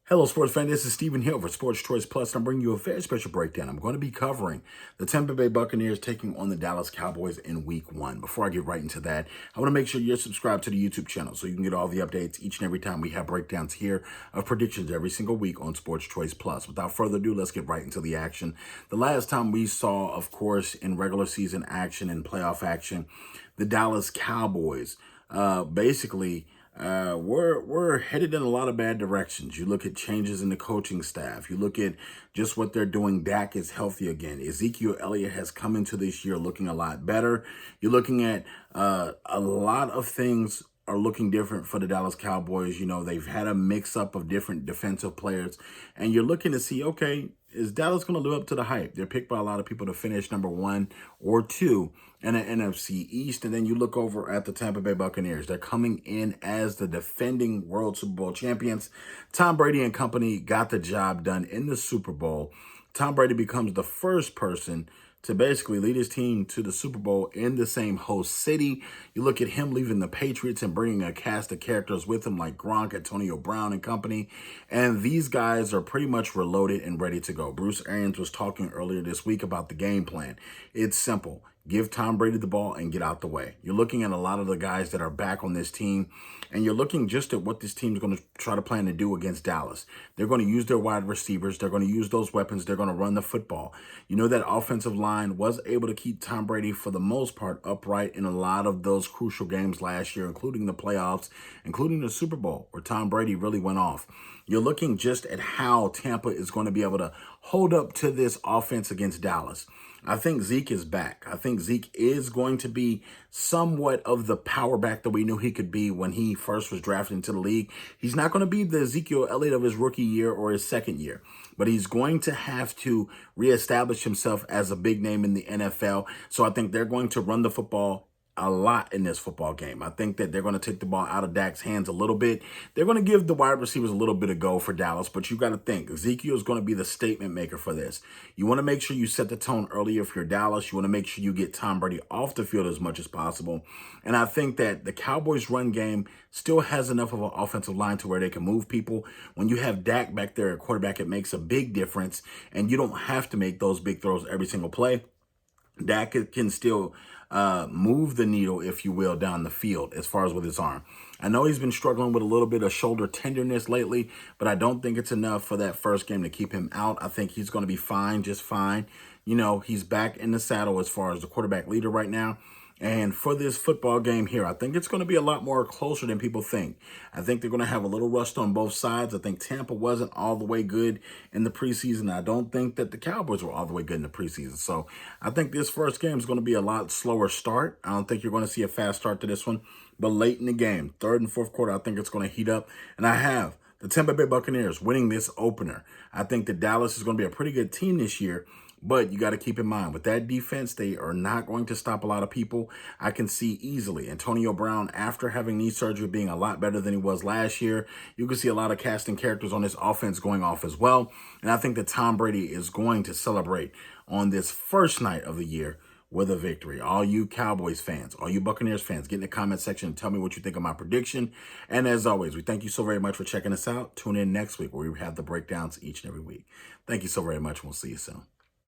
Hello, sports fan. This is Steven Hill for Sports Choice Plus, and I'm bringing you a very special breakdown. I'm going to be covering the Tampa Bay Buccaneers taking on the Dallas Cowboys in Week 1. Before I get right into that, I want to make sure you're subscribed to the YouTube channel so you can get all the updates each and every time we have breakdowns here of predictions every single week on Sports Choice Plus. Without further ado, let's get right into the action. The last time we saw, of course, in regular season action and playoff action, the Dallas Cowboys we're headed in a lot of bad directions. You look at changes in the coaching staff. You look at just what they're doing. Dak is healthy again. Ezekiel Elliott has come into this year looking a lot better. You're looking at a lot of things are looking different for the Dallas Cowboys. You know, they've had a mix-up of different defensive players, and you're looking to see, okay, is Dallas going to live up to the hype? They're picked by a lot of people to finish number 1 or 2 in the NFC East. And then you look over at the Tampa Bay Buccaneers. They're coming in as the defending World Super Bowl champions. Tom Brady and company got the job done in the Super Bowl. Tom Brady becomes the first person to basically lead his team to the Super Bowl in the same host city. You look at him leaving the Patriots and bringing a cast of characters with him like Gronk, Antonio Brown, and company. And these guys are pretty much reloaded and ready to go. Bruce Arians was talking earlier this week about the game plan. It's simple. Give Tom Brady the ball and get out the way. You're looking at a lot of the guys that are back on this team, and you're looking just at what this team is going to try to plan to do against Dallas. They're going to use their wide receivers. They're going to use those weapons. They're going to run the football. You know, that offensive line was able to keep Tom Brady, for the most part, upright in a lot of those crucial games last year, including the playoffs, including the Super Bowl, where Tom Brady really went off. You're looking just at how Tampa is going to be able to hold up to this offense against Dallas. I think Zeke is back. I think Zeke is going to be somewhat of the power back that we knew he could be when he first was drafted into the league. He's not going to be the Ezekiel Elliott of his rookie year or his second year, but he's going to have to reestablish himself as a big name in the NFL. So I think they're going to run the football a lot in this football game. I think that they're going to take the ball out of Dak's hands a little bit. They're going to give the wide receivers a little bit of go for Dallas, but you got to think Ezekiel is going to be the statement maker for this. You want to make sure you set the tone earlier if you're Dallas. You want to make sure you get Tom Brady off the field as much as possible. And I think that the Cowboys run game still has enough of an offensive line to where they can move people. When you have Dak back there at quarterback, it makes a big difference, and you don't have to make those big throws every single play. Dak can still move the needle, if you will, down the field as far as with his arm. I know he's been struggling with a little bit of shoulder tenderness lately, but I don't think it's enough for that first game to keep him out. I think he's going to be fine, just fine. You know, he's back in the saddle as far as the quarterback leader right now. And for this football game here, I think it's going to be a lot more closer than people think. I think they're going to have a little rust on both sides. I think Tampa wasn't all the way good in the preseason. I don't think that the Cowboys were all the way good in the preseason. So I think this first game is going to be a lot slower start. I don't think you're going to see a fast start to this one. But late in the game, third and fourth quarter, I think it's going to heat up. And I have the Tampa Bay Buccaneers winning this opener. I think that Dallas is going to be a pretty good team this year. But you got to keep in mind, with that defense, they are not going to stop a lot of people. I can see easily Antonio Brown, after having knee surgery, being a lot better than he was last year. You can see a lot of casting characters on this offense going off as well. And I think that Tom Brady is going to celebrate on this first night of the year with a victory. All you Cowboys fans, all you Buccaneers fans, get in the comment section and tell me what you think of my prediction. And as always, we thank you so very much for checking us out. Tune in next week where we have the breakdowns each and every week. Thank you so very much. We'll see you soon.